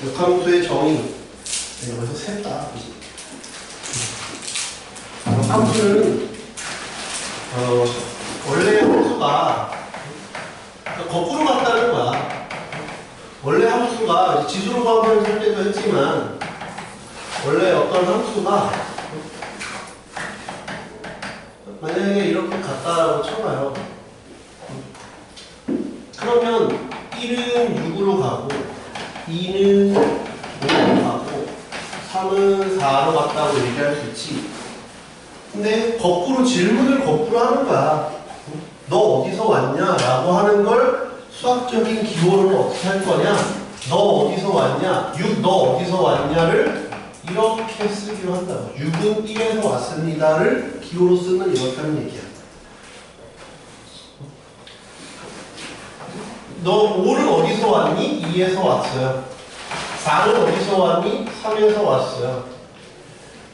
역함수의 정의. 여기서 샜다. 역함수는 원래 함수가 거꾸로 갔다는 거야. 원래 함수가 지수로 가면 할 때도 했지만 원래 어떤 함수가 만약에 이렇게 갔다라고 쳐봐요. 그러면 1은 6으로 가고 2는 5로 가고 3은 4로 갔다고 얘기할 수 있지. 근데 거꾸로 질문을 거꾸로 하는 거야. 너 어디서 왔냐? 라고 하는 걸 수학적인 기호로는 어떻게 할 거냐? 너 어디서 왔냐? 6 너 어디서 왔냐를 이렇게 쓰기로 한다고. 6은 1에서 왔습니다를 기호로 쓰는 이렇게 하는 얘기야. 너 5는 어디서 왔니? 2에서 왔어요. 4는 어디서 왔니? 3에서 왔어요.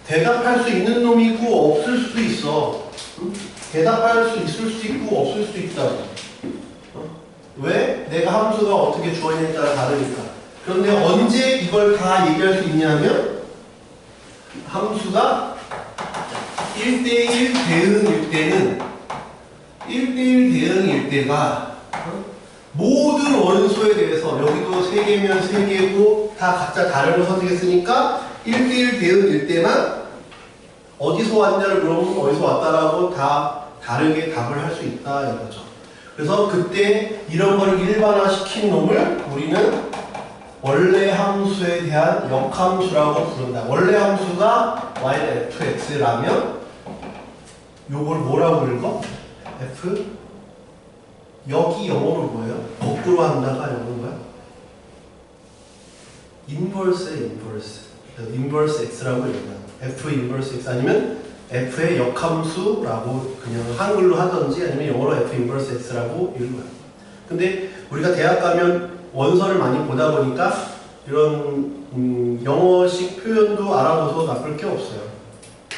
대답할 수 있는 놈이 있고 없을 수도 있어. 응? 대답할 수 있을 수 있고 없을 수도 있다고. 왜? 내가 함수가 어떻게 주어지냐에 따라 다르니까. 그런데 언제 이걸 다 얘기할 수 있냐면 함수가 1대1 대응일 때는 1대1 대응일 때가 모든 원소에 대해서 여기도 3개면 3개고 다 각자 다른 걸 선택했으니까 1대1 대응일 때만 어디서 왔냐를 물어보면 어디서 왔다라고 다 다르게 답을 할 수 있다 이거죠. 그래서 그때 이런 거를 일반화시킨 놈을 우리는 원래 함수에 대한 역함수라고 부른다. 원래 함수가 y는 fx라면 요걸 뭐라고 읽어? f 여기 영어로 뭐예요? 거꾸로 한다가 영어는 뭐야? 인버스의 인버스. 인버스 x라고 읽는다. f 인버스 x 아니면 f의 역함수라고 그냥 한글로 하던지 아니면 영어로 f 인버스 x라고 읽는 거야. 근데 우리가 대학 가면 원서를 많이 보다 보니까 이런 영어식 표현도 알아둬서 나쁠 게 없어요.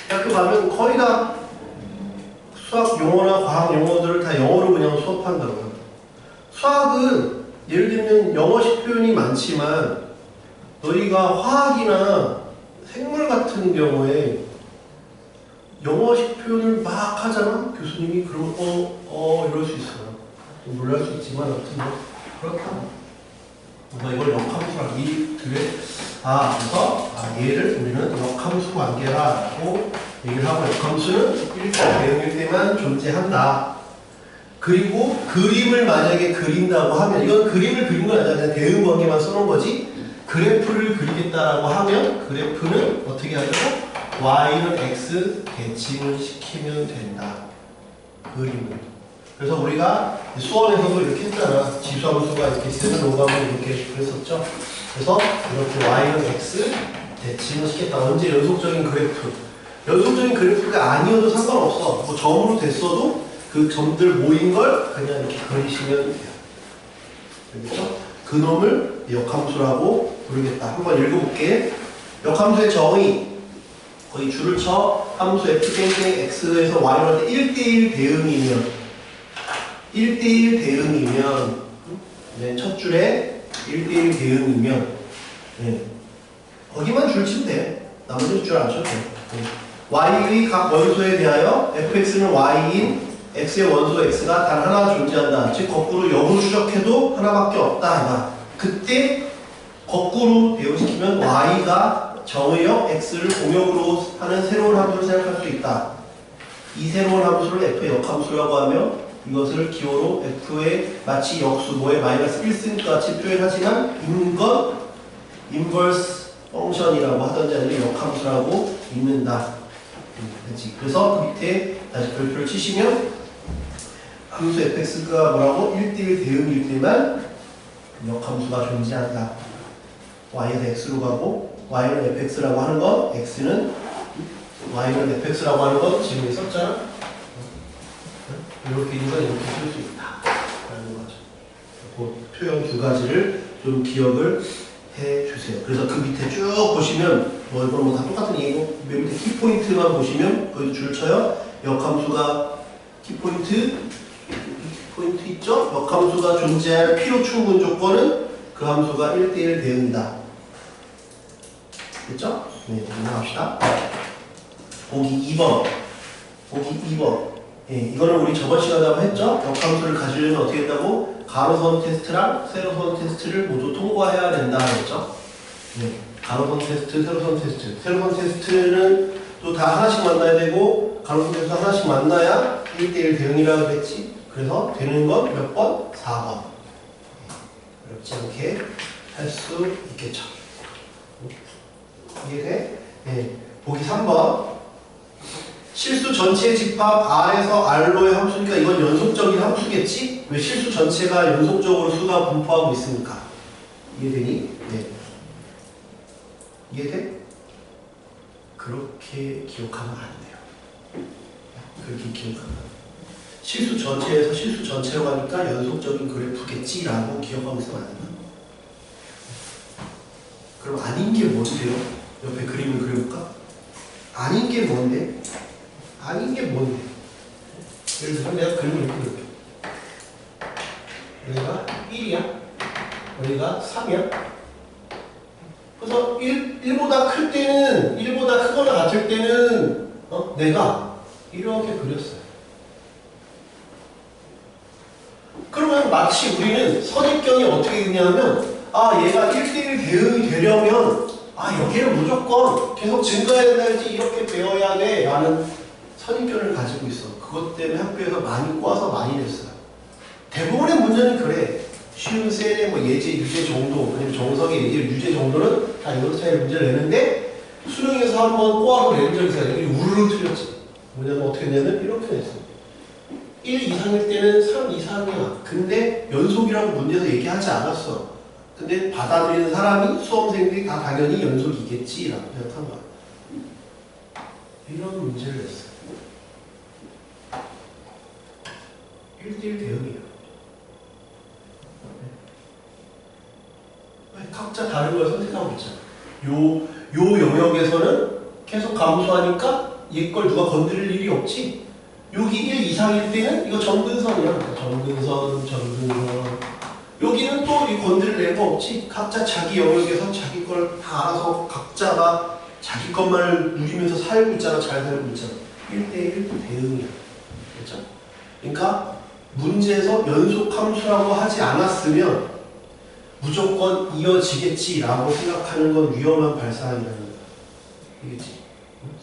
대학교 가면 거의 다 수학 용어나 과학 용어들을 다 영어로 그냥 수업한다고요. 수학은 예를 들면 영어식 표현이 많지만 너희가 화학이나 생물 같은 경우에 영어식 표현을 막 하잖아? 교수님이 그러면 이럴 수 있어요. 좀 놀랄 수 있지만 아무튼 뭐 그렇다. 그래서 이걸 역함수라고 그래서 얘를 우리는 역함수 관계라고 얘기를 하고 역함수는 1대 대응일 때만 존재한다. 그리고 그림을 만약에 그린다고 하면 이건 그림을 그린 건 아니라 그냥 대응 관계만 써놓은 거지. 그래프를 그리겠다라고 하면 그래프는 어떻게 하냐고? y는 x 대칭을 시키면 된다. 그림을. 그래서 우리가 수원에서도 이렇게 했잖아. 지수함수가 이렇게 있으면 로감을 이렇게 그랬었죠. 그래서 이렇게 y는 x 대칭을 시켰다. 언제 연속적인 그래프. 연속적인 그래프가 아니어도 상관없어. 뭐 점으로 됐어도 그 점들 모인 걸 그냥 이렇게 그리시면 돼요. 알겠죠? 그 놈을 역함수라고 부르겠다. 한번 읽어볼게. 역함수의 정의. 거기 줄을 쳐. 함수 f x에서 y로 할 때 1대1 대응이면 1대1 대응이면 맨 첫 줄에 1대1 대응이면 거기만 줄 치면 돼. 나머지 줄 안 쳐도 돼. y의 각 원소에 대하여 fx는 y인 x의 원소 x가 단 하나 존재한다. 즉 거꾸로 역으로 추적해도 하나밖에 없다. 그때 거꾸로 배우시키면 y가 정의역 x를 공역으로 하는 새로운 함수를 생각할 수 있다. 이 새로운 함수를 f의 역함수라고 하며 이것을 기호로 f의 마치 역수 뭐의 마이너스 1승과 같이 표현하지만 인건 인버스 펑션이라고 하던지 아니면 역함수라고 읽는다. 그래서 그 밑에 다시 별표를 치시면 함수 fx가 뭐라고? 1대1 대응일 때만 역함수가 존재한다. y에서 x로 가고 y는 fx라고 하는 것, x는 y는 fx라고 하는 것 지금 썼잖아. 이렇게 이건 이렇게 쓸 수 있다 라는 거죠. 그 표현 두 가지를 좀 기억을 해 주세요. 그래서 그 밑에 쭉 보시면 이건 뭐 다 똑같은 얘기고 맨 밑에 키포인트만 보시면 거기 줄 쳐요. 역함수가 키포인트 있죠? 역함수가 존재할 필요 충분 조건은 그 함수가 1대1 대응이다. 됐죠? 네, 넘어갑시다. 보기 2번. 보기 2번. 예, 이거는 우리 저번 시간에 한번 했죠? 역함수를 가지려면 어떻게 했다고? 가로선 테스트랑 세로선 테스트를 모두 통과해야 된다 그랬죠? 네, 가로선 테스트, 세로선 테스트. 세로선 테스트는 또 다 하나씩 만나야 되고 가로선 테스트 하나씩 만나야 1대1 대응이라고 그랬지? 그래서 되는 건 몇 번? 4번. 어렵지 않게 할 수 있겠죠. 이해돼? 네. 보기 3번. 실수 전체의 집합 R에서 R로의 함수니까 이건 연속적인 함수겠지? 왜 실수 전체가 연속적으로 수가 분포하고 있으니까. 이해되니? 네. 이해돼? 그렇게 기억하면 안 돼요. 그렇게 기억하면 안 돼요. 실수 전체에서 실수 전체로 가니까 연속적인 그래프겠지라고 기억하고 있으면 안 돼요. 그럼 아닌 게 뭔데요? 옆에 그림을 그려볼까? 아닌 게 뭔데? 아닌 게 뭔데? 예를 들어 내가 그림을 이렇게 그릴게. 여기가 1이야. 여기가 3이야. 그래서 1보다 클 때는, 1보다 크거나 같을 때는 내가 이렇게 그렸어요. 그러면 마치 우리는 선입견이 어떻게 있냐면 얘가 1대1 대응이 되려면 여기를 무조건 계속 증가해야지 이렇게 배워야 돼 라는 선입견을 가지고 있어. 그것 때문에 학교에서 많이 꼬아서 많이 냈어요. 대부분의 문제는 그래. 쉬운 셀의 뭐 예제, 유제 정도, 아니면 정석의 예제, 유제 정도는 다 이런 스타일 문제를 내는데 수능에서 한번 꼬아서 내는 적이 있어요. 여기 우르르 틀렸지. 뭐냐면 어떻게 내면 이렇게 냈어. 1 이상일 때는 3 이상이야. 근데 연속이라고 문제에서 얘기하지 않았어. 근데 받아들이는 사람이 수험생들이 다 당연히 연속이겠지라고 생각한 거야. 이런 문제를 냈어요. 1대1 대응이에요. 각자 다른 걸 선택하고 있잖아. 요 영역에서는 계속 감소하니까 얘 걸 누가 건드릴 일이 없지. 여기 1 이상일 때는 이거 점근선이야. 점근선. 여기는 또 이 건드릴 애가 없지. 각자 자기 영역에서 자기 걸 다 알아서 각자가 자기 것만을 누리면서 살고 있잖아. 잘 살고 있잖아. 1대1 대응이야. 그렇죠? 그러니까 문제에서 연속 함수라고 하지 않았으면 무조건 이어지겠지라고 생각하는 건 위험한 발상이라는 거야. 이겠지?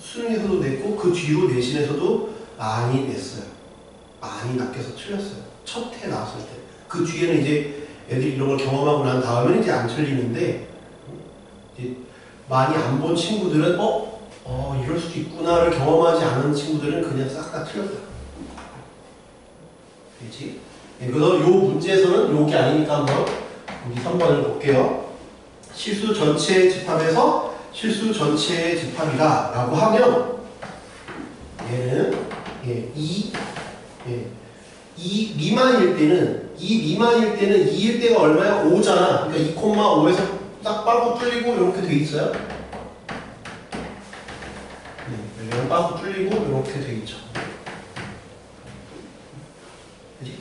수능에서도 냈고 그 뒤로 내신에서도 많이 냈어요. 많이 낚여서 틀렸어요. 첫 해 나왔을 때. 그 뒤에는 이제 애들이 이런 걸 경험하고 난 다음에는 이제 안 틀리는데 이제 많이 안 본 친구들은 이럴 수도 있구나를 경험하지 않은 친구들은 그냥 싹 다 틀렸다. 그렇지? 그래서 요 문제에서는 요게 아니니까 한번 우리 3번을 볼게요. 실수 전체의 집합에서 실수 전체의 집합이다 라고 하면 얘는 2 미만일 때는 2일 때가 얼마야? 5잖아. 그러니까 2,5에서 딱 빠고 뚫리고 이렇게 돼 있어요. 여기는 빠고 뚫리고 이렇게 돼 있죠. 그치?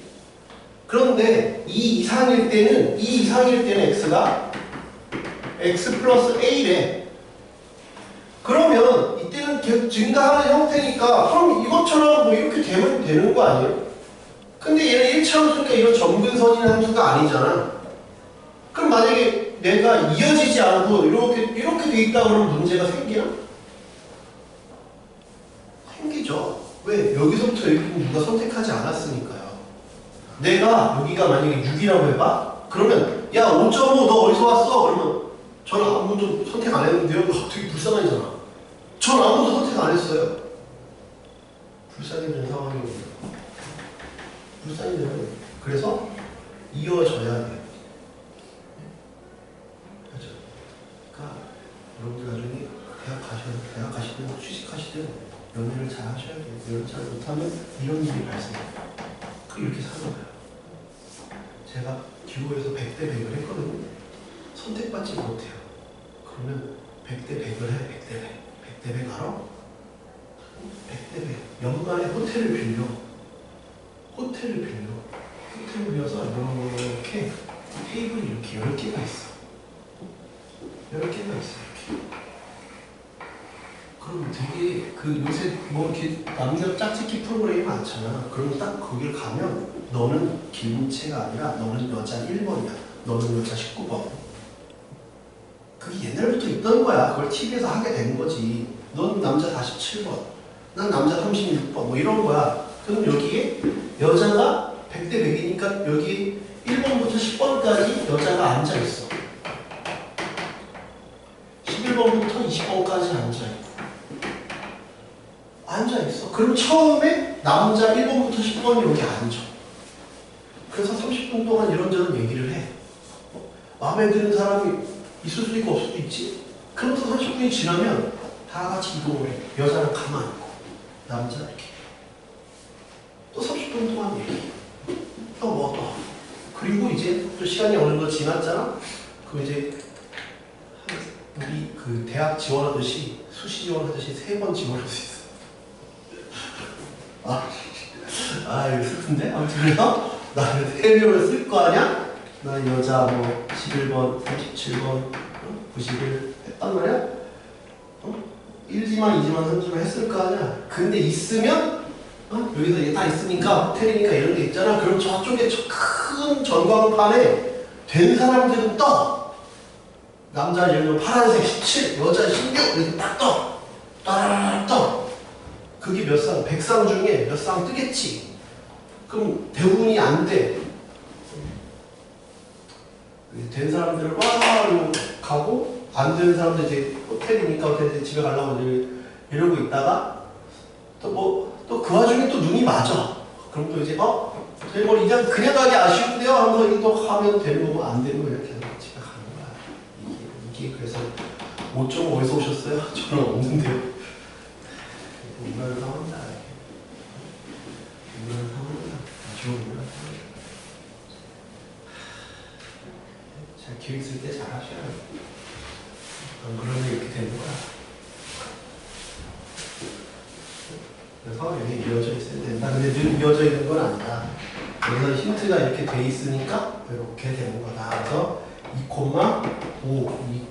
그런데 2 이상일 때는 x가 x 플러스 a래. 그러면 이때는 계속 증가하는 형태니까 그럼 이것처럼 뭐 이렇게 되면 되는 거 아니에요? 근데 얘는 1차 함수니까 이런 점근선인 함수가 아니잖아. 그럼 만약에 내가 이어지지 않고 이렇게 돼 있다 그러면 문제가 생기나? 생기죠. 왜? 여기서부터 여기는 누가 선택하지 않았으니까요. 내가 여기가 만약에 6이라고 해봐? 그러면 야 5.5 너 어디서 왔어? 그러면 저는 아무도 선택 안 했는데요? 되게 불쌍하잖아. 전 아무도 선택 안 했어요. 불쌍해지는 상황입니다. 불쌍해져요. 그래서 이어져야 돼요. 그렇죠? 그러니까 여러분들 나중에 대학 가시든 취직하시든 연애를 잘 하셔야 돼요. 연애 잘 못하면 이런 일이 발생해요. 이렇게 사는 거예요. 제가 기호에서 100대 100을 했거든요. 선택받지 못해요. 그러면 100대 100을 해. 100대 100 알아? 100대 100. 연말에 호텔을 빌려. 호텔을 빌려서 이렇게 테이블이 이렇게 10개가 있어. 10개가 있어. 이렇게. 그럼 되게 그 요새 뭐 이렇게 남녀 짝짓기 프로그램이 많잖아. 그럼 딱 거기를 가면 너는 김채가 아니라 너는 여자 1번이야. 너는 여자 19번. 그게 옛날부터 있던 거야. 그걸 TV에서 하게 된 거지. 넌 남자 47번. 난 남자 36번. 뭐 이런 거야. 그럼 여기에 여자가 100대 100이니까 여기 1번부터 10번까지 여자가 앉아있어. 11번부터 20번까지 앉아있고. 앉아있어. 그럼 처음에 남자 1번부터 10번이 여기 앉아. 그래서 30분 동안 이런저런 얘기를 해. 마음에 드는 사람이 있을 수도 있고 없을 수도 있지. 그러면서 30분이 지나면 다 같이 이동을 해. 여자는 가만히 있고 남자 이렇게. 또 30분 동안 얘기. 또 뭐 또. 그리고 이제 또 시간이 어느 정도 지났잖아. 그럼 이제 우리 그 대학 지원하듯이 수시 지원하듯이 3번 지원할 수 있어. 이거 슬픈데? 아무튼 그래서 나는 3명을 쓸 거 아니야? 나 여자 뭐 11번, 37번, 91 했단 말이야? 1지만, 2지만, 3지만 했을 거 아니야? 근데 있으면 여기서 이게 다 있으니까 호텔이니까 이런 게 있잖아. 그럼 저쪽에 큰 전광판에 된 사람들은 떠. 남자 예를 들면 파란색 17, 여자 16 이렇게 딱 떠. 따라락 떠. 그게 몇 상, 100상 중에 몇 상 뜨겠지. 그럼 대부분이 안 돼. 된 사람들은 와 가고 안 된 사람들 이제 호텔이니까 호텔 집에 가려고 이러고 있다가 또 그 와중에 또 눈이 맞아. 그럼 또 이제 저희 뭐 그냥 가기 아쉬운데요 하면서 또 하면 되는 거고 안 되는 거 이렇게 해서 집에 가는 거야. 이게 그래서 5.5 어디서 오셨어요? 저는 없는데요. 이런 상황이다. 이런 상황이다. 좋은 이런 상황이다. 잘 기회 있을 때 잘 하셔야 돼. 안 그러면 이렇게 되는 거야. 그래서 여기 이어져 있어야 된다. 근데 늘 이어져 있는 건 아니다. 그래서 힌트가 이렇게 돼 있으니까 이렇게 되는 거다. 그래서 2,5,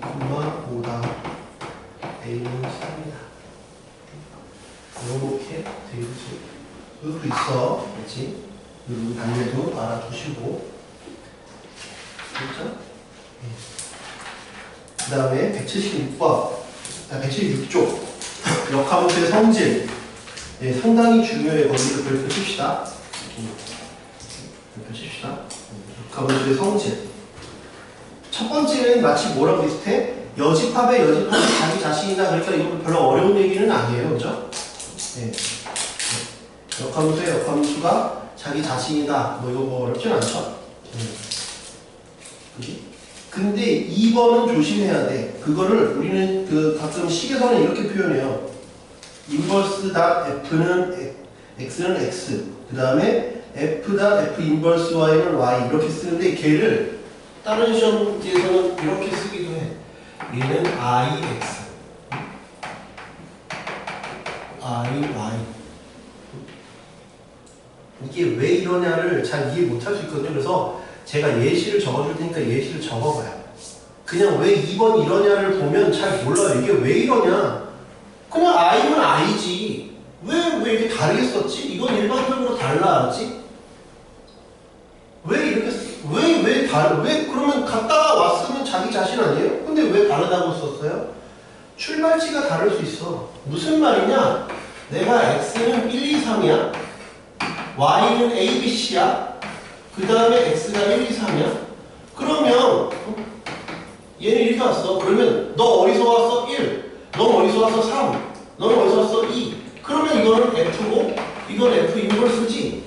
2,5다. A는 3이다. 이렇게 돼 있지. 여기도 있어. 그렇지? 여기 단계도 알아두시고. 그렇죠? 그 다음에 176번, 176쪽 역함수의 성질. 상당히 중요해. 거기서 별표 칩시다. 별표 칩시다. 역함수의 성질. 첫 번째는 마치 뭐랑 비슷해? 여집합의 여집합이 자기 자신이다. 그러니까 이거 별로 어려운 얘기는 아니에요. 그죠? 역함수의 역함수가 자기 자신이다. 뭐 이거 뭐 어렵진 않죠? 그지? 근데 2번은 조심해야 돼. 그거를 우리는 가끔 식에서는 이렇게 표현해요. 인버스 닷 F는 X는 X. 그 다음에 F 닷 F 인버스 Y는 Y. 이렇게 쓰는데 걔를 다른 시험지에서는 이렇게 쓰기도 해. 얘는 IX. IY. 이게 왜 이러냐를 잘 이해 못할 수 있거든요. 그래서 제가 예시를 적어줄 테니까 예시를 적어봐요. 그냥 왜 2번 이러냐를 보면 잘 몰라요. 이게 왜 이러냐. 그냥 I면 I지. 왜 이렇게 다르게 썼지? 이건 일반적으로 달라야지. 왜 이렇게, 왜 그러면 갔다가 왔으면 자기 자신 아니에요? 근데 왜 다르다고 썼어요? 출발지가 다를 수 있어. 무슨 말이냐? 내가 X는 1, 2, 3이야. Y는 A, B, C야. 그 다음에 X가 1, 2, 3이야. 그러면 얘는 이렇게 왔어. 그러면 너 어디서 왔어? 1. 넌 어디서 왔어? 3. 넌 어디서 왔어? 2. 그러면 이거는 F고 이건 F 인버스지.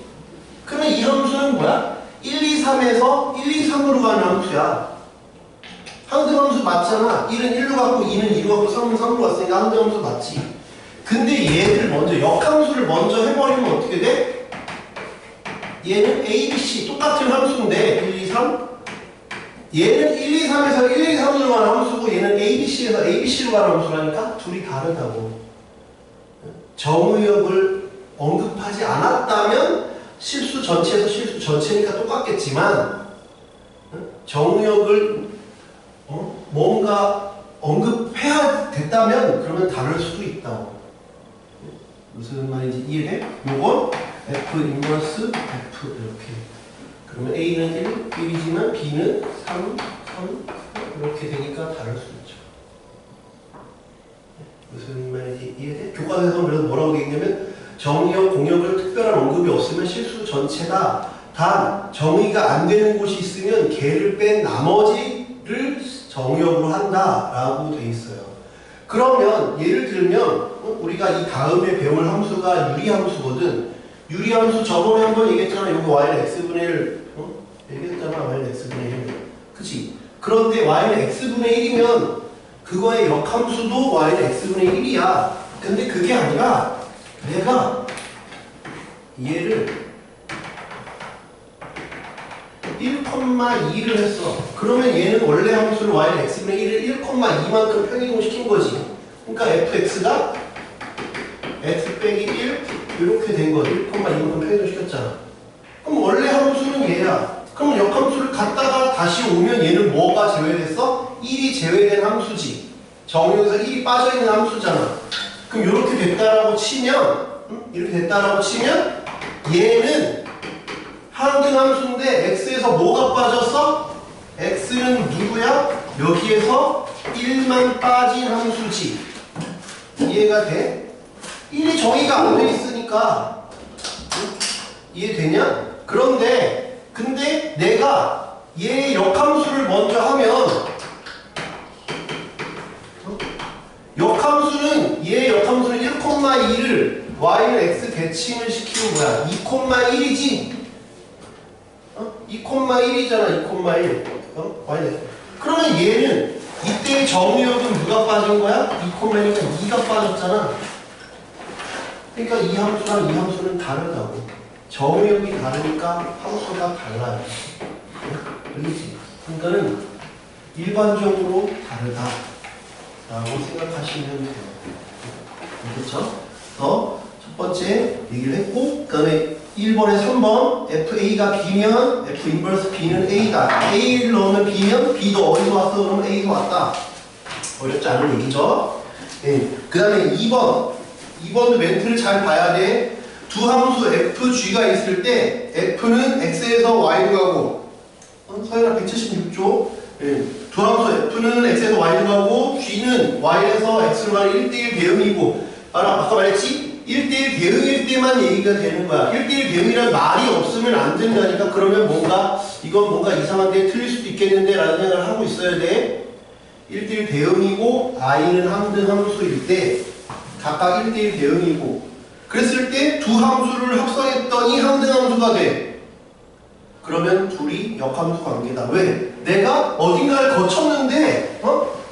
그러면 이 함수는 뭐야? 1, 2, 3에서 1, 2, 3으로 가는 함수야. 항등함수 맞잖아. 1은 1로 갔고 2는 2로 갔고 3은 3으로 갔으니까 항등함수 맞지. 근데 얘를 먼저 역함수를 먼저 해버리면 어떻게 돼? 얘는 A, B, C 똑같은 함수인데 1, 2, 3 얘는 1, 2, 3에서 1, 2, 3으로 가는 함수고 얘는 A, B, C에서 A, B, C로 가는 함수라니까 둘이 다르다고. 정의역을 언급하지 않았다면 실수 전체에서 실수 전체니까 똑같겠지만 정의역을 뭔가 언급해야 됐다면 그러면 다를 수도 있다고. 무슨 말인지 이해돼? 요건 F 인버스 F 이렇게. 그러면 A는 1, 1이지만 B는 3, 3 이렇게 되니까 다를 수 있죠. 무슨 말인지 이해돼? 교과서에서는 그래서 뭐라고 되어 있냐면 정의역, 공역을 특별한 언급이 없으면 실수 전체다. 단 정의가 안 되는 곳이 있으면 걔를 뺀 나머지를 정의역으로 한다라고 돼 있어요. 그러면 예를 들면 우리가 이 다음에 배울 함수가 유리함수거든. 유리함수 저번에 한번 얘기했잖아. 여기 y는 x분의 1 얘기했잖아. y는 x분의 1 그치? 그런데 y는 x분의 1이면 그거의 역함수도 y는 x분의 1이야. 근데 그게 아니라 내가 얘를 1,2를 했어. 그러면 얘는 원래 함수를 y는 x분의 1을 1,2만큼 평이동시킨 거지. 그러니까 fx가 x 빼기 1 이렇게 된 거지. 1,2만큼 평이동시켰잖아. 그럼 원래 함수는 얘야. 그럼 역함수를 갖다가 다시 오면 얘는 뭐가 제외됐어? 1이 제외된 함수지. 정의역에서 1이 빠져있는 함수잖아. 그럼 이렇게 됐다라고 치면 이렇게 됐다라고 치면 얘는 항등 함수인데 x에서 뭐가 빠졌어? x는 누구야? 여기에서 1만 빠진 함수지. 이해가 돼? 1이 정의가 안 돼 있으니까 이해되냐? 그런데 근데 내가 얘 역함수를 먼저 하면 역함수는 얘 역함수는 1,2를 y는 x 대칭을 시키는 거야. 2,1이지? 2,1이잖아. 2,1 y는 그러면 얘는 이때의 정의역은 누가 빠진 거야? 2,1이니까 2가 빠졌잖아. 그러니까 이 함수랑 이 함수는 다르다고. 정의역이 다르니까 함수가 달라요. 그렇지? 그러니까는 일반적으로 다르다 라고 생각하시면 돼요. 그렇죠? 첫 번째 얘기를 했고, 그 다음에 1번에 3번 FA가 B면 F 인버스 B는 A다. A를 넣으면 B면 B도 어디서 왔어? 그러면 A에서 왔다. 어렵지 않은 얘기죠? 네. 그 다음에 2번도 멘트를 잘 봐야 돼. 두 함수 FG가 있을 때 F는 X에서 Y로 가고 서열아 176조 네. 두 함수 F는 X에서 Y로 가고 G는 Y에서 X로 가는 1대1 대응이고 아까 말했지? 1대1 대응일 때만 얘기가 되는 거야. 1대1 대응이란 말이 없으면 안 된다니까. 그러면 이건 뭔가 이상한데 틀릴 수도 있겠는데 라는 생각을 하고 있어야 돼. 1대1 대응이고 I는 항등 함수일 때 각각 1대1 대응이고 그랬을 때 두 함수를 합성했더니 항등 함수가 돼. 그러면 둘이 역함수 관계다. 왜? 내가 어딘가를 거쳤는데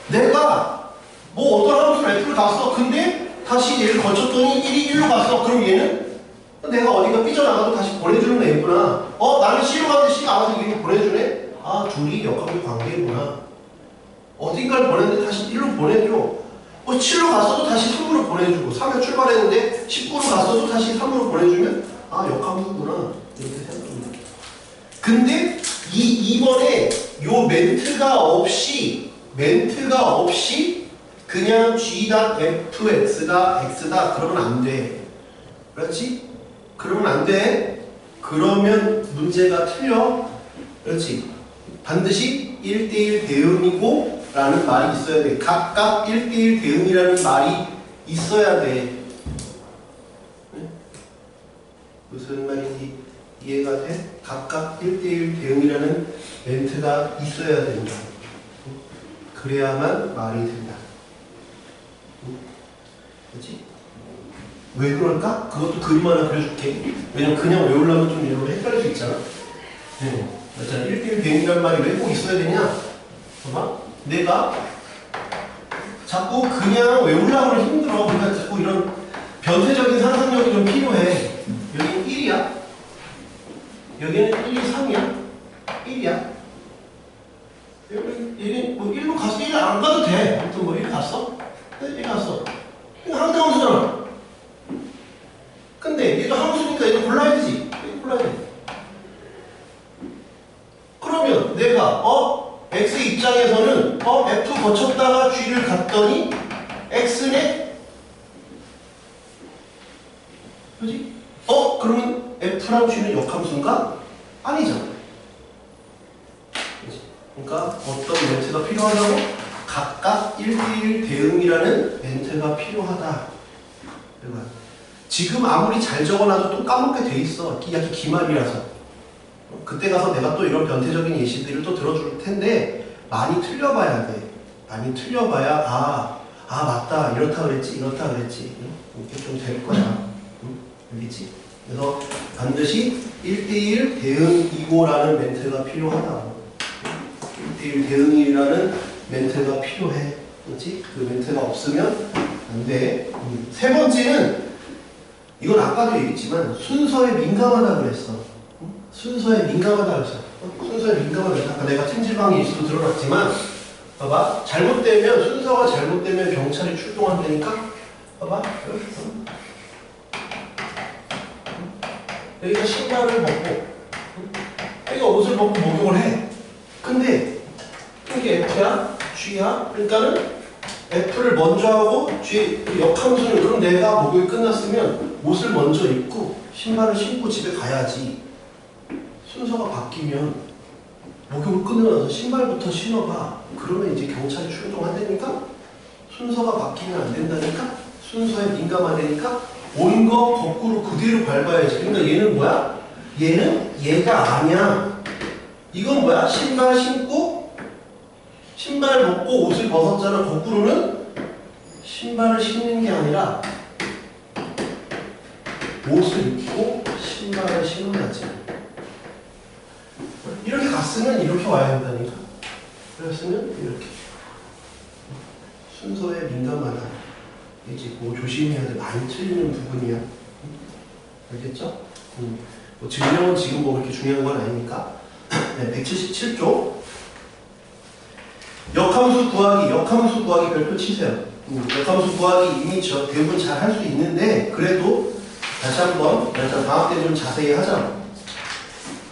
내가 뭐 어떤 함수를 F를 갔어. 근데 다시 얘를 거쳤더니 1이 1로 갔어. 그럼 얘는 내가 어딘가 삐져나가도 다시 보내주는 애구나. 나는 C로 갔는데 C가 와서 얘를 보내주네? 아, 둘이 역함수 관계구나. 어딘가를 보냈는데 다시 1로 보내줘. 7로 갔어도 다시 3으로 보내주고 3에 출발했는데 19로 갔어도 다시 3으로 보내주면 아, 역함수구나. 이렇게 생각합니다. 근데 이 2번에 요 멘트가 없이 그냥 G.fx가 x다. 그러면 안 돼. 그렇지? 그러면 안 돼. 그러면 문제가 틀려. 그렇지? 반드시 1대1 대응이고 라는 말이 있어야 돼. 각각 1대1 대응이라는 말이 있어야 돼. 네? 무슨 말인지 이해가 돼? 각각 1대1 대응이라는 멘트가 있어야 된다. 그래야만 말이 된다. 그렇지? 왜 그럴까? 그것도 그림 하나 그려줄게. 왜냐면 그냥 외우려면 좀 이렇게 헷갈릴 수 있잖아. 네. 맞잖아. 1대1 대응이라는 말이 왜 꼭 있어야 되냐? 봐봐. 내가 자꾸 그냥 외우려고 하면 힘들어. 그러니까 자꾸 이런 변태적인 상상력이 좀 필요해. 여기는 1이야. 여기는 1, 2, 3이야. 1이야. 여기 뭐 1로 갔어. 1을 안 가도 돼. 아무튼 뭐 1 갔어? 1 갔어. 이거 항등 함수잖아. 근데 얘도 함수니까 얘도 골라야 되지. 얘도 골라야 돼. 그러면 내가 x 입장에서는 f 거쳤다가 g를 갔더니 x네? 그지? 그러면 f랑 g는 역함수인가? 아니잖아. 그치? 그러니까 어떤 멘트가 필요하다고? 각각 1대1 대응이라는 멘트가 필요하다. 지금 아무리 잘 적어놔도 또 까먹게 돼 있어. 약간 기말이라서. 그때 가서 내가 또 이런 변태적인 예시들을 또 들어줄 텐데 많이 틀려봐야 돼. 많이 틀려봐야 맞다 이렇다 그랬지 이렇게 좀 될 거야. 알겠지? 그래서 반드시 1대1 대응이고라는 멘트가 필요하다. 1대1 대응이라는 멘트가 필요해. 그렇지? 그 멘트가 없으면 안 돼. 세 번째는 이건 아까도 얘기했지만 순서에 민감하다 그랬어. 순서에 민감하다 그랬어. 순서에 민감하다. 아까 내가 찜질방 예시도 들어놨지만 봐봐. 잘못되면 순서가 잘못되면 경찰이 출동한다니까. 봐봐. 여기가 신발을 벗고 여기가 옷을 벗고 목욕을 해. 근데 이게 F야? G야? 그러니까는 F를 먼저 하고 G 역함수는 그럼 내가 목욕이 끝났으면 옷을 먼저 입고 신발을 신고 집에 가야지. 순서가 바뀌면 목욕을 끝내고 나서 신발부터 신어봐. 그러면 이제 경찰이 출동한다니까? 순서가 바뀌면 안 된다니까? 순서에 민감하다니까? 온 거 거꾸로 그대로 밟아야지. 그러니까 얘는 뭐야? 얘는 얘가 아니야. 이건 뭐야? 신발 신고 신발 벗고 옷을 벗었잖아. 거꾸로는 신발을 신는 게 아니라 옷을 입고 신발을 신어야지. 이렇게 갔으면 이렇게 와야 된다니까. 그랬으면 이렇게. 순서에 민감하다. 이제 뭐 조심해야 돼. 많이 틀리는 부분이야. 알겠죠? 뭐 증명은 지금 뭐 그렇게 중요한 건 아니니까. 네, 177쪽. 역함수 구하기 별표 치세요. 역함수 구하기 이미 대부분 잘 할 수 있는데 그래도 다시 한번 방학 때 좀 자세히 하자.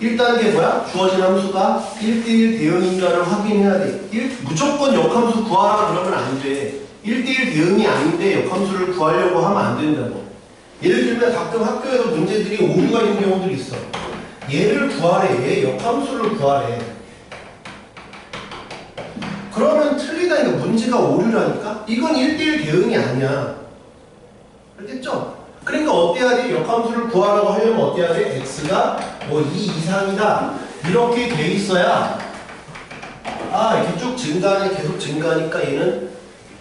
1단계 뭐야? 주어진 함수가 1대1 대응인가를 확인해야 돼. 무조건 역함수 구하라 그러면 안 돼. 1대1 대응이 아닌데 역함수를 구하려고 하면 안 된다고. 예를 들면 가끔 학교에서 문제들이 오류가 있는 경우들이 있어. 얘를 구하래. 얘 역함수를 구하래. 그러면 틀리다니까. 문제가 오류라니까? 이건 1대1 대응이 아니야. 알겠죠? 그러니까 어때야 돼? 역함수를 구하라고 하려면 어때야 돼? x가 뭐 2 이상이다. 이렇게 돼 있어야 이렇게 쭉 증가하니 계속 증가하니까 얘는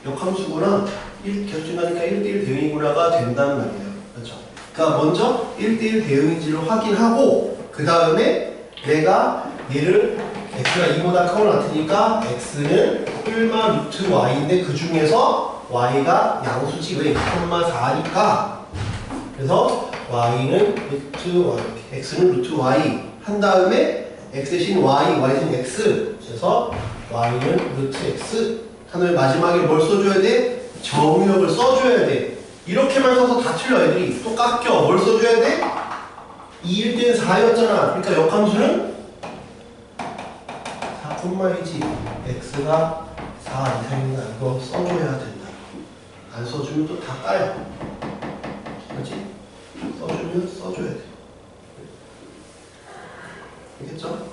역함수구나. 계속 증가하니까 1대1 대응이구나가 된다는 말이에요. 그렇죠? 그러니까 먼저 1대1 대응인지를 확인하고 그 다음에 내가 얘를 x가 2보다 크거나 같으니까 x는 뿔마 루트 y인데 그 중에서 y가 양수지. 왜? 2,4니까. 그래서 y는 루트 y, x는 루트 y 한 다음에 x 대신 y, y 대신 x. 그래서 y는 루트 x. 하늘 마지막에 뭘 써줘야 돼? 정의역을 써줘야 돼. 이렇게만 써서 다 틀려. 애들이 또 깎여. 뭘 써줘야 돼? 2일 때는 4였잖아. 그러니까 역함수는 4,1지. x가 4 이상이다. 이거 써줘야 된다. 안 써주면 또 다 까요. 그렇지? 써주면 써줘야 돼. 알겠죠?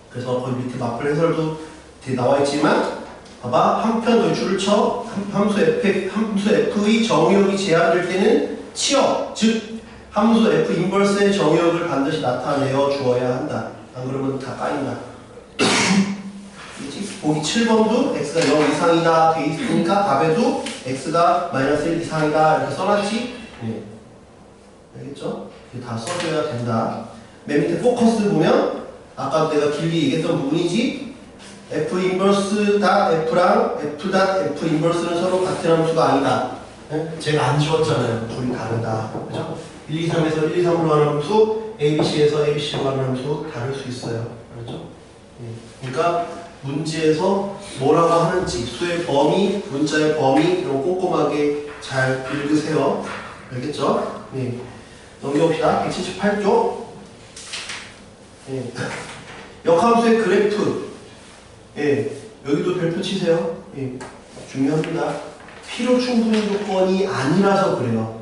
그래서 거기 밑에 마플 해설도 뒤에 나와 있지만 봐봐. 한편 더 줄을 쳐. 함수 f의 정의역이 제한될 때는 치역, 즉 함수 f 인버스의 정의역을 반드시 나타내어 주어야 한다. 안 그러면 다 까인다. 보기 7번도 x가 0 이상이다 돼 있으니까 답에도 x가 마이너스 1 이상이다 이렇게 써놨지? 네. 알겠죠? 다 써줘야 된다. 맨 밑에 포커스 보면 아까 내가 길게 얘기했던 부분이지. f 인버스 닷 f랑 f 닷 f 인버스는 서로 같은 함수가 아니다. 네? 제가 안 지웠잖아요. 둘이 다르다. 그죠? 1, 2, 3에서 1, 2, 3으로 가는 함수, ABC에서 ABC로 가는 함수 다를 수 있어요. 그렇죠? 네. 그러니까 문제에서 뭐라고 하는지, 수의 범위, 문자의 범위 이런 거 꼼꼼하게 잘 읽으세요. 알겠죠? 네. 넘겨봅시다. 178쪽. 네. 역함수의 그래프. 예, 여기도 별표 치세요. 예, 중요합니다. 필요 충분 조건이 아니라서 그래요.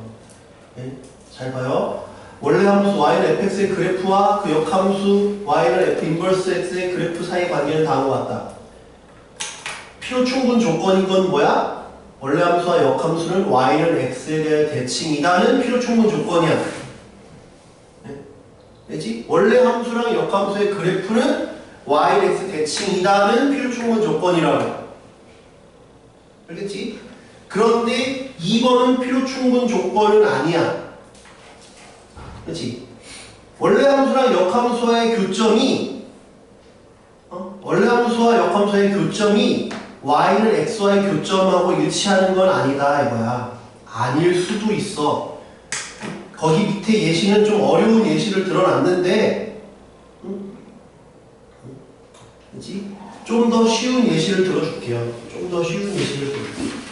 예, 잘 봐요. 원래 함수 y는 fx의 그래프와 그 역함수 y는 f 인버스 x의 그래프 사이 관계는 다음과 같다. 필요 충분 조건인 건 뭐야? 원래 함수와 역함수는 y는 x에 대한 대칭이다는 필요 충분 조건이야. 그치? 원래 함수랑 역함수의 그래프는 y는 x 대칭이다는 필요 충분 조건이라고. 알겠지? 그런데 2번은 필요 충분 조건은 아니야. 그치? 원래 함수랑 역함수와의 교점이 원래 함수와 역함수의 교점이 y는 x와의 교점하고 일치하는 건 아니다 이거야. 아닐 수도 있어. 거기 밑에 예시는 좀 어려운 예시를 들어놨는데 그치? 좀 더 쉬운 예시를 들어줄게요. 좀 더 쉬운 예시를 들어줄게요.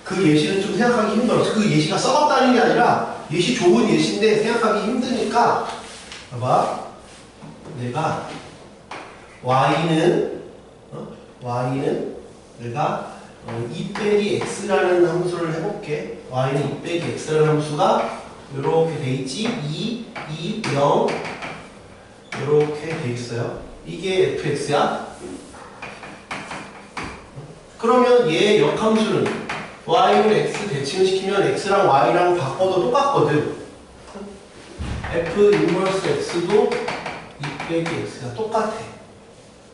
그 예시는 좀 생각하기 힘들어. 그 예시가 썩었다는 게 아니라 예시 좋은 예시인데 생각하기 힘드니까 봐봐. 내가 y는 내가 2 빼기 x라는 함수를 해볼게. y는 2 빼기 x라는 함수가 이렇게 돼 있지. 2, 0 이렇게 돼 있어요. 이게 fx야. 그러면 얘 역함수는 y는 x 대칭을 시키면 x랑 y랑 바꿔도 똑같거든. f 인버스 x도 2 빼기 x가 똑같아.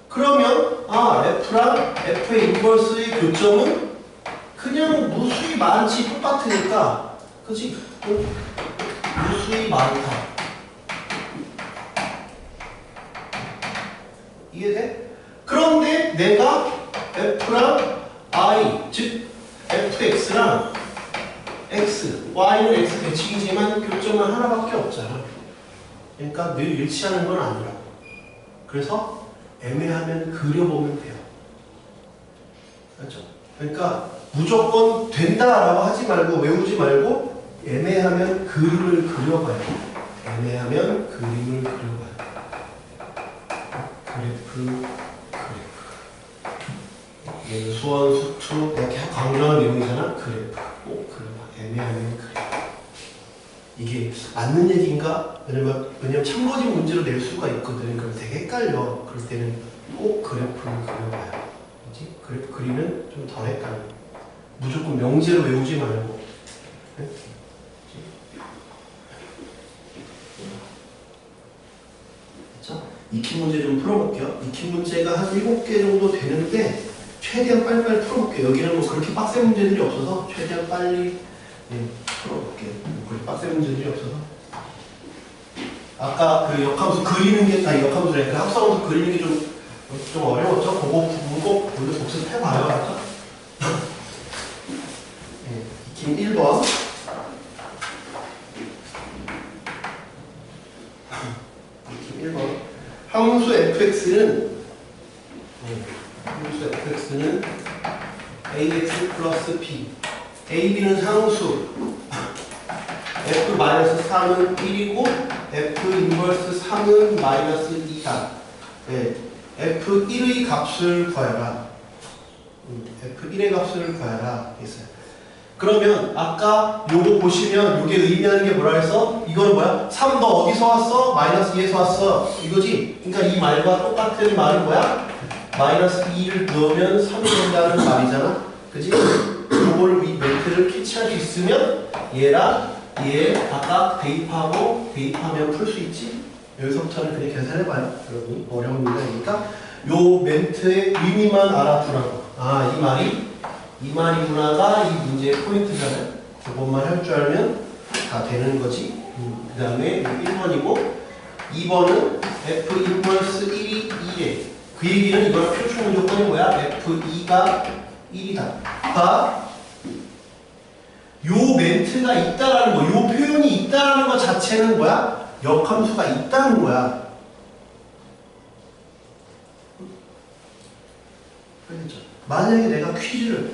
그러면 f랑 f의 인버스의 교점은 그냥 무수히 많지 똑같으니까 그치? 무수히 많다. 이해돼? 그런데 내가 f랑 i 즉 fx랑 x, y는 x 대칭이지만 교점은 하나밖에 없잖아. 그러니까 늘 일치하는 건 아니라고. 그래서 애매하면 그려보면 돼요. 그렇죠? 그러니까 무조건 된다라고 하지 말고 외우지 말고 애매하면 그림을 그려봐요. 애매하면 그림을 그려봐요. 그래프. 얘는 수원, 수투, 내가 계속 강조하는 내용이잖아. 그래프. 꼭 그려봐. 애매하면 그래프. 이게 맞는 얘기인가? 왜냐면 참고진 문제로 낼 수가 있거든. 그럼 되게 헷갈려. 그럴 때는 꼭 그래프를 그려봐요. 그렇지? 그래프 그리면 좀 덜 헷갈려. 무조건 명제로 외우지 말고. 네? 그렇죠? 익힌 문제 좀 풀어볼게요. 익힌 문제가 한 7개 정도 되는데 최대한 빨리빨리 풀어볼게요. 여기는 뭐 그렇게 빡센 문제들이 없어서 최대한 빨리 풀어볼게요. 그렇게 빡센 문제들이 없어서. 아까 그 역함수 그리는 게, 역함수래. 그 합성함수 그리는 게 좀 어려웠죠? 그거 부분 꼭 오늘 복습해봐요. 알죠? 네, 익힘 1번. 익힘 1번. 함수 fx는 ax 플러스 b. a, b는 상수. f-3은 1이고 f 인버스 3은 마이너스 2다. 네. f1의 값을 구하라. f1의 값을 구하라. 했어요. 그러면 아까 요거 보시면 요게 의미하는 게 뭐라 해서 이거는 뭐야? 3 너 어디서 왔어? 마이너스 2에서 왔어. 이거지? 그러니까 이 말과 똑같은 말은 뭐야? 마이너스 2를 넣으면 3이 된다는 말이잖아. 그지? 요걸 이 멘트를 캐치할 수 있으면 얘랑 얘 각각 대입하면 풀 수 있지? 여기서부터는 그냥 계산해봐요. 여러분 어려운 문제니까 요 멘트의 의미만 알아두라고. 이 말이구나가 이 문제의 포인트잖아요. 그것만 할 줄 알면 다 되는 거지. 그 다음에 1번이고 2번은 f 인버스 1이 2에 그 얘기는 이거랑 표준 조건이 뭐야? f2가 1이다. 요 멘트가 있다라는 거, 요 표현이 있다라는 것 자체는 뭐야? 역함수가 있다는 거야. 그렇죠? 만약에 내가 퀴즈를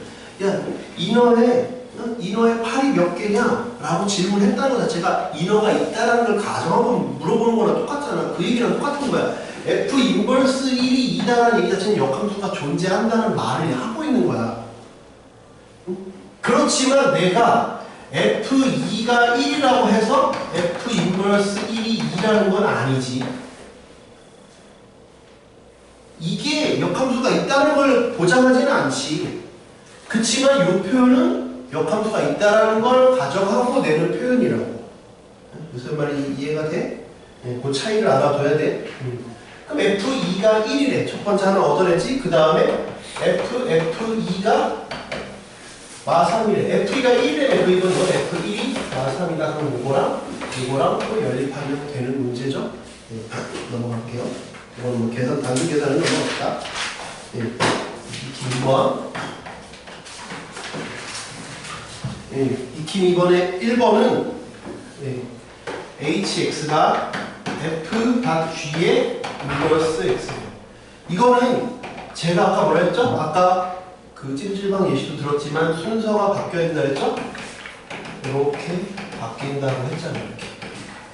인어의 팔이 몇 개냐? 라고 질문했다는 것 자체가 인어가 있다라는 걸 가정하고 물어보는 거랑 똑같잖아. 그 얘기랑 똑같은 거야. F 인버스 1이 2다라는 얘기 자체는 역함수가 존재한다는 말을 하고 있는 거야. 그렇지만 내가 F2가 1이라고 해서 F 인버스 1이 2라는 건 아니지. 이게 역함수가 있다는 걸 보장하지는 않지. 그치만 이 표현은 역함수가 있다는 걸 가정하고 내는 표현이라고. 무슨 말이 이해가 돼? 그 차이를 알아둬야 돼. 그럼 F2가 1이래. 첫 번째 하나 얻어냈지? 그 다음에 F2가 마3이래. F2가 1이래. 이건 뭐 F1이 마3이다. 그럼 이거랑 또 연립하면 되는 문제죠? 네, 넘어갈게요. 이건 뭐 계산, 단순 계산은 넘어갑시다. 네, 익힘 2번. 네, 익힘 2번의 1번은 네, hx가 f.g의 인버스 x. 이거는 제가 아까 뭐라 했죠? 아까 그 찜질방 예시도 들었지만 순서가 바뀌어야 된다 했죠? 이렇게 바뀐다고 했잖아요. 이렇게.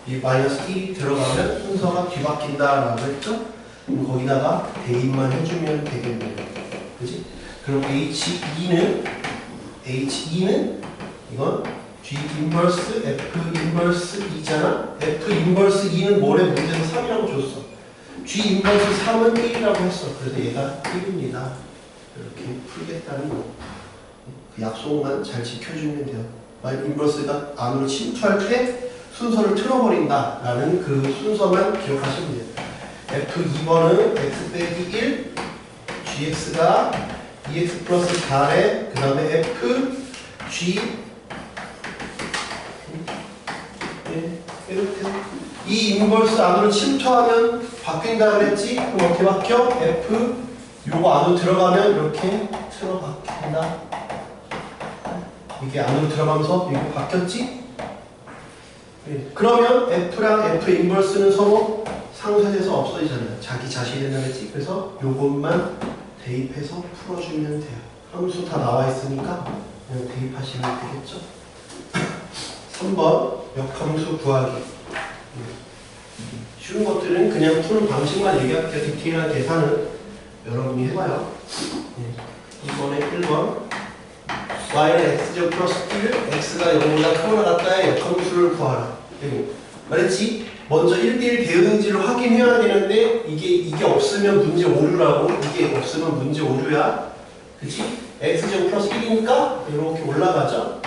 이 마이너스 1이 들어가면 순서가 뒤바뀐다라고 했죠? 그럼 거기다가 대입만 해주면 되겠네요. 그지? 그럼 H2는 이건 G 인버스 F 인버스 2잖아? F 인버스 2는 뭐래? 문제에서 3이라고 줬어. G 인버스 3은 1이라고 했어. 그래서 얘가 1입니다. 이렇게 풀겠다는 거. 그 약속만 잘 지켜주면 돼요. 만약 인버스가 안으로 침투할 때 순서를 틀어버린다 라는 그 순서만 기억하시면 돼요. F2번은 x 빼기 1, gx가 2x 플러스 4에 그 다음에 f, g 이렇게 이 인버스 안으로 침투하면 바뀐다 그랬지? 그럼 어떻게 바뀌어? f 요거 안으로 들어가면 이렇게 틀어박힌다. 이게 안으로 들어가면서 이거 바뀌었지? 그러면 F랑 F 인버스는 서로 상쇄돼서 없어지잖아요. 자기 자신이 된다 그랬지? 그래서 요것만 대입해서 풀어주면 돼요. 함수 다 나와 있으니까 그냥 대입하시면 되겠죠? 3번 역함수 구하기. 쉬운 것들은 그냥 푸는 방식만 얘기할게요. 디테일한 계산은 여러분이 해봐요. 이번에 1번 y는 x제곱 플러스 1, x가 0보다 크거나 같다의 역함수를 구하라. 말했지? 먼저 1대1 대응인지를 확인해야 되는데 이게 없으면 문제 오류라고. 이게 없으면 문제 오류야. 그치? x제곱 플러스 1이니까 이렇게 올라가죠?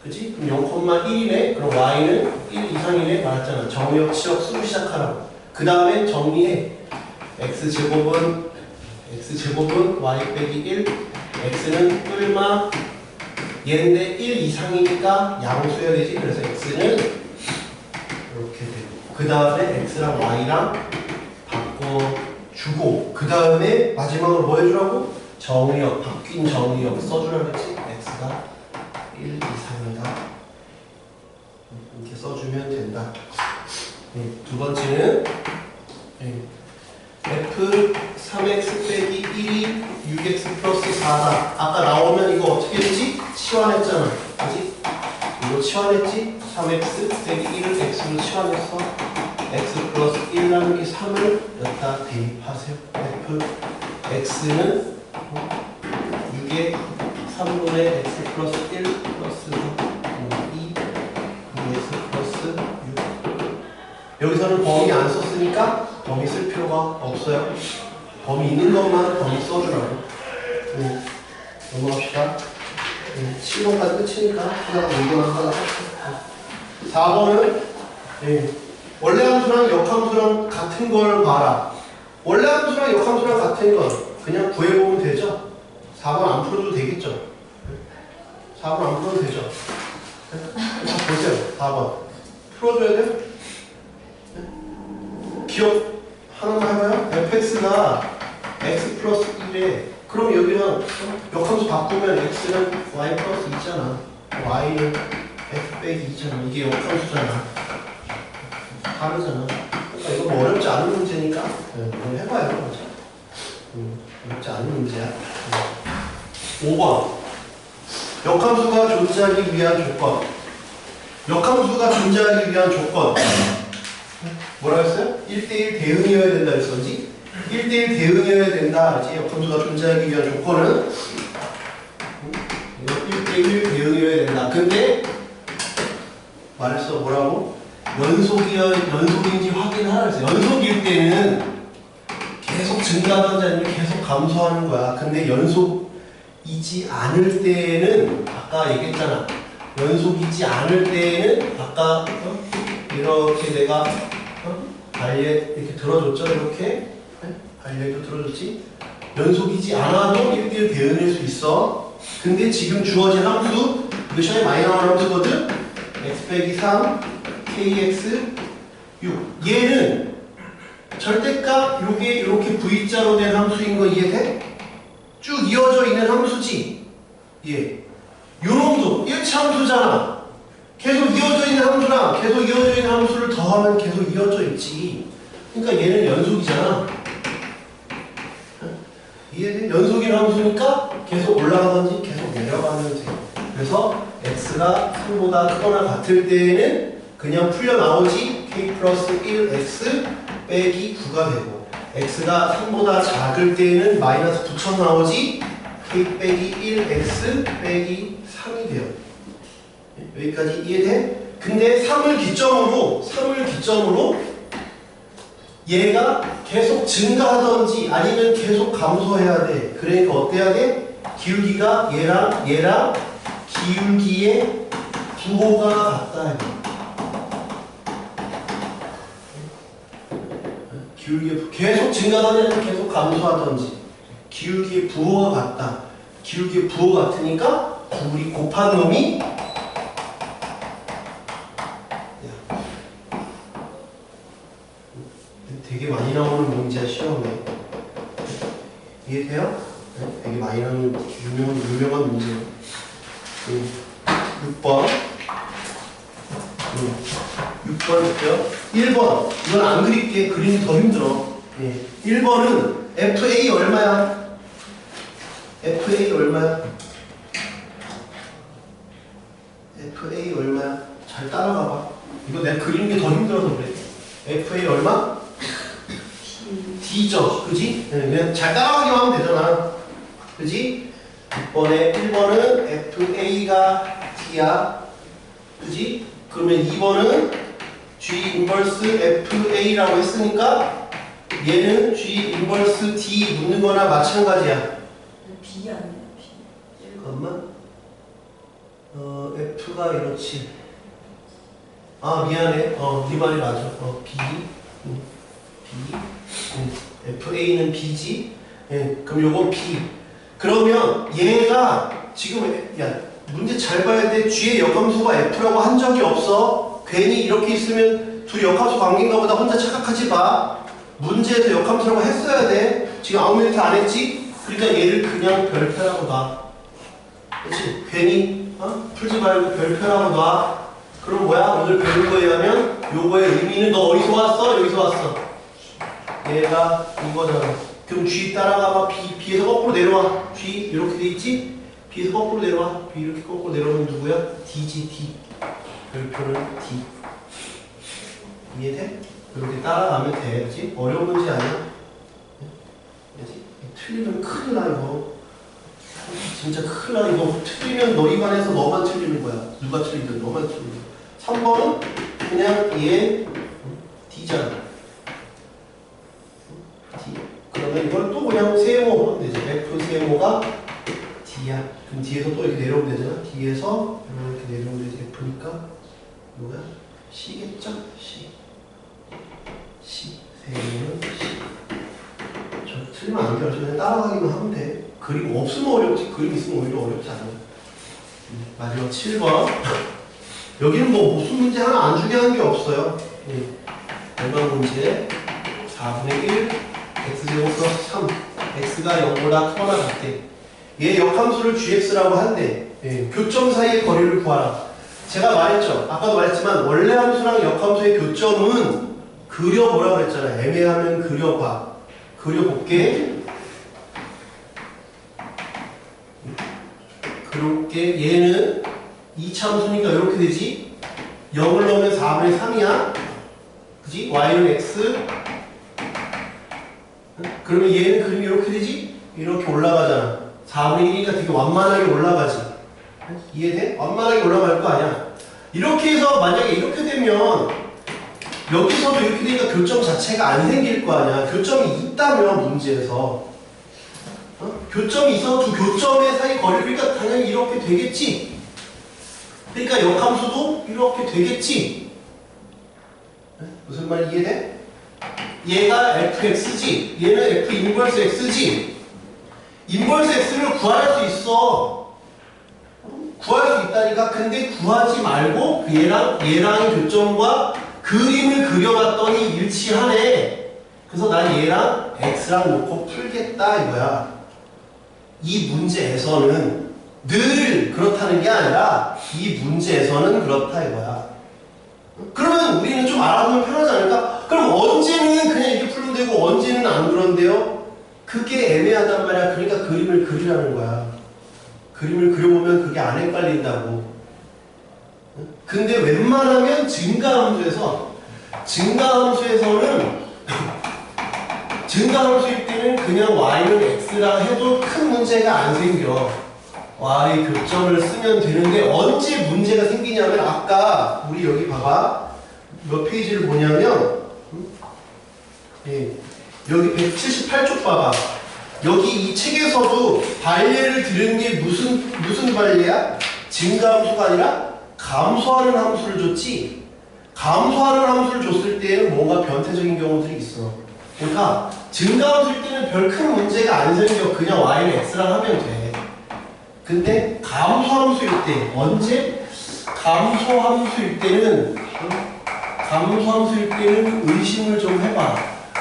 그치? 그럼 0,1이네? 그럼 y는 1 이상이네? 말했잖아. 정의역, 치역 쓰고 시작하라고. 그 다음에 정리해. x제곱은 y 빼기 1, x는 뿔마 얘인데 1 이상이니까 양수여야 되지. 그래서 x는 이렇게 되고 그 다음에 x랑 y랑 바꿔주고 그 다음에 마지막으로 뭐 해주라고? 정의역, 바뀐 정의역 써주라고 했지. x가 1 이상이다. 이렇게 써주면 된다. 두 번째는 f 3x 빼기 1이 6x 플러스 4다. 아까 나오면 이거 어떻게 했지? 치환했잖아. 그지? 이거 치환했지? 3x 빼기 1을 x로 치환했어. x 플러스 1 나누기 3을 여기다 대입하세요. f x는 6에 3분의 x 플러스 1 플러스 2 x 플러스 6. 여기서는 범위 안 썼으니까 범위 쓸 필요가 없어요. 범위 있는 것만 범위 써주라고. 넘어갑시다. 7번까지 끝이니까 하나가 문제만 하나 할게요. 4번은 원래 함수랑 역함수랑 같은 걸 봐라. 원래 함수랑 역함수랑 같은 건 그냥 구해보면 되죠? 4번 안 풀어도 되겠죠? 4번 안 풀어도 되죠? 자, 보세요. 4번. 풀어줘야 돼요? 기억 하나만 해봐요. fx가 x 플러스 1에 그럼 여기는 역함수 바꾸면 x는 y 플러스 2잖아. y는 f 빼기 2잖아. 이게 역함수잖아. 다르잖아. 그러니까 이거 뭐 어렵지 않은 문제니까 이걸 해봐요. 어렵지 않은 문제야. 5번 역함수가 존재하기 위한 조건. 역함수가 존재하기 위한 조건. 뭐라 했어요? 1대1 대응이어야 된다 그랬어, 그지? 1대1 대응이어야 된다, 그지? 역함수가 존재하기 위한 조건은 1대1 대응이어야 된다. 근데 말했어, 뭐라고? 연속인지 확인하라 그랬어. 연속일 때는 계속 증가하던지 아니면 계속 감소하는 거야. 근데 연속이지 않을 때는 아까 얘기했잖아. 연속이지 않을 때는 아까 이렇게 내가 발레 이렇게 들어줬죠. 이렇게 발레도 들어줬지. 연속이지 않아도 1대1 대응할 수 있어. 근데 지금 주어진 함수 이거 시험에 많이 나오는 함수거든. x 빼기 3 kx 6 얘는 절대값 요게 이렇게 V자로 된 함수인 거 이해돼? 쭉 이어져 있는 함수지. 예. 요놈도 1차 함수잖아. 계속 이어져 있는 함수랑 계속 이어져 있는 함수를 더하면 계속 이어져 있지. 그러니까 얘는 연속이잖아. 이해돼? 연속인 함수니까 계속 올라가든지 계속 내려가면 돼. 그래서 x가 3보다 크거나 같을 때에는 그냥 풀려 나오지. k 플러스 1x 빼기 9가 되고 x가 3보다 작을 때에는 마이너스 붙여 나오지. k 빼기 1x 빼기 3이 돼요. 여기까지 이해돼? 근데 3을 기점으로 얘가 계속 증가하던지 아니면 계속 감소해야 돼. 그러니까 어때야 돼? 기울기가 얘랑 기울기의 부호가 같다. 기울기 계속 증가하던지 계속 감소하던지 기울기의 부호가 같다. 기울기의 부호가 같으니까 둘이 곱한 놈이 되게 많이 나오는 문제야 시험에. 이해돼요? 되게 많이 나오는 유명한 문제예요. 6번 6번 볼게요. 1번 이건 안 그릴게. 그림이 더 힘들어. 1번은 FA 얼마야? FA 얼마야? FA 얼마야? 잘 따라가봐. 이거 내가 그리는 게 더 힘들어서 그래. FA 얼마? D죠. 그지? 그냥 잘 따라가기만 하면 되잖아. 그지? 1번은 FA가 D야. 그지? 그러면 2번은 G 인버스 FA라고 했으니까 얘는 G 인버스 D 묻는 거나 마찬가지야. B 아니에요? B. 잠깐만. F가 이렇지. 아 미안해. 네 말이 맞아. B. FA는 B지. 그럼 요건 B. 그러면 얘가 지금 문제 잘 봐야 돼. G의 역함수가 F라고 한 적이 없어. 괜히 이렇게 있으면 둘이 역함수 관계인가 보다 혼자 착각하지 마. 문제에서 역함수라고 했어야 돼. 지금 아무 멘트 안 했지? 그러니까 얘를 그냥 별표라고 놔. 그렇지? 괜히 풀지 말고 별표라고 놔. 그럼 뭐야? 오늘 배운 거에 의하면 요거의 의미는 너 어디서 왔어? 여기서 왔어. 얘가 이거잖아. 그럼 G 따라가봐. B에서 거꾸로 내려와. G 이렇게 돼 있지? B에서 거꾸로 내려와. B 이렇게 거꾸로 내려오면 누구야? D지 D. 별표는 D. 이해돼? 이렇게 따라가면 돼. 그치? 어려운 문제 아니야? 그치? 틀리면 큰일 나 이거. 진짜 큰일 나 이거. 틀리면 너희 반에서 너만 틀리는 거야. 누가 틀리든 너만 틀리는 거야. 3번은 그냥 얘 D잖아. D. 그러면 이걸 또 그냥 세모 하면 되지. F 세모가 D야. 그럼 뒤에서 또 이렇게 내려오면 되잖아. 뒤에서 이렇게 내려오면 되지. F니까 뭐야? C겠죠? C. 세모는 C. 저 틀리면 안 돼. 그냥 따라가기만 하면 돼. 그림 없으면 어렵지. 그림 있으면 오히려 어렵지 않아. 마지막 7번. 여기는 뭐 무슨 문제 하나 안 주게 하는 게 없어요. 얼마 문제? 4분의 1 x제곱 플러스 3 x가 0보다 크거나 같대. 얘 역함수를 gx라고 한대. 교점 사이의 거리를 구하라. 제가 말했죠. 아까도 말했지만 원래 함수랑 역함수의 교점은 그려보라고 그랬잖아. 애매하면 그려봐. 그려볼게. 그렇게 얘는 2차 함수니까 이렇게 되지. 0을 넣으면 4분의 3이야. 그지? y는 x. 그러면 얘는 그림이 이렇게 되지? 이렇게 올라가잖아. 4분의 1이니까 되게 완만하게 올라가지. 이해돼? 완만하게 올라갈 거 아니야. 이렇게 해서 만약에 이렇게 되면 여기서도 이렇게 되니까 교점 자체가 안 생길 거 아니야. 교점이 있다면 문제에서 교점이 있어서 두 교점의 사이 거리, 그러니까 당연히 이렇게 되겠지. 그러니까 역함수도 이렇게 되겠지. 무슨 말 이해돼? 얘가 fx지, 얘는 f 인버스 x지. 인버스 x를 구할 수 있어. 구할 수 있다니까. 근데 구하지 말고 얘랑의 교점과 그림을 그려봤더니 일치하네. 그래서 난 얘랑 x랑 놓고 풀겠다 이거야. 이 문제에서는 늘 그렇다는 게 아니라 이 문제에서는 그렇다 이거야. 그러면 우리는 좀 알아보면 편하지 않을까? 그럼 언제는 그냥 이렇게 풀면 되고 언제는 안 그런데요? 그게 애매하단 말이야. 그러니까 그림을 그리라는 거야. 그림을 그려보면 그게 안 헷갈린다고. 근데 웬만하면 증가함수에서는 증가함수일 때는 그냥 y는 x라 해도 큰 문제가 안 생겨. y 교점을 쓰면 되는데 언제 문제가 생기냐면 아까 우리 여기 봐봐. 몇 페이지를 보냐면 여기 178쪽 봐봐. 여기 이 책에서도 발례를 들은 게 무슨 발례야? 증가함수가 아니라 감소하는 함수를 줬지. 감소하는 함수를 줬을 때는 뭔가 변태적인 경우들이 있어. 그러니까 증가함수일 때는 별 큰 문제가 안 생겨. 그냥 y는 x랑 하면 돼. 근데 감소함수일 때 언제? 감소함수일 때는 의심을 좀 해봐.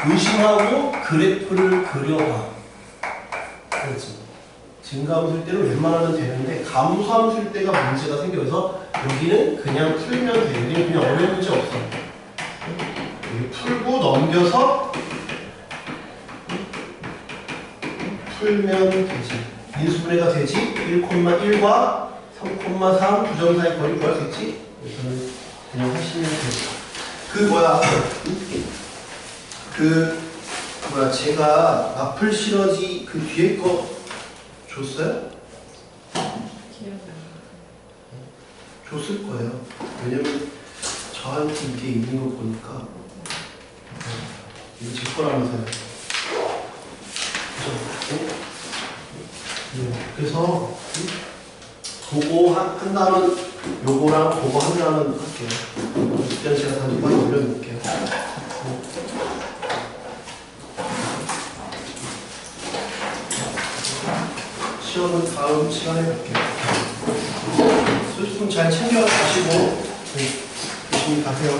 의심하고 그래프를 그려봐. 그렇지. 증가함수일 때는 웬만하면 되는데 감소함수일 때가 문제가 생겨서 여기는 그냥 풀면 돼. 여기는 그냥 어려운 문제 없어. 여기 풀고 넘겨서 풀면 되지. 인수분해가 되지. 1,1과 3,3 두 점 사이 거리 구할 수 있지. 여기서는 그냥 하시면 되지. 제가 마플 시러지 그 뒤에 거 줬어요? 줬을 거예요. 왜냐면 저한테 이게 있는 거 보니까 이거 제 거라면서요. 그래서 그거 한다면 요거랑 그거 한다면 할게요. 일단 제가 단톡방에 올려놓을게요. 시험은 다음 시간에 볼게요. 소지품 잘 챙겨 가시고 조심히 가세요.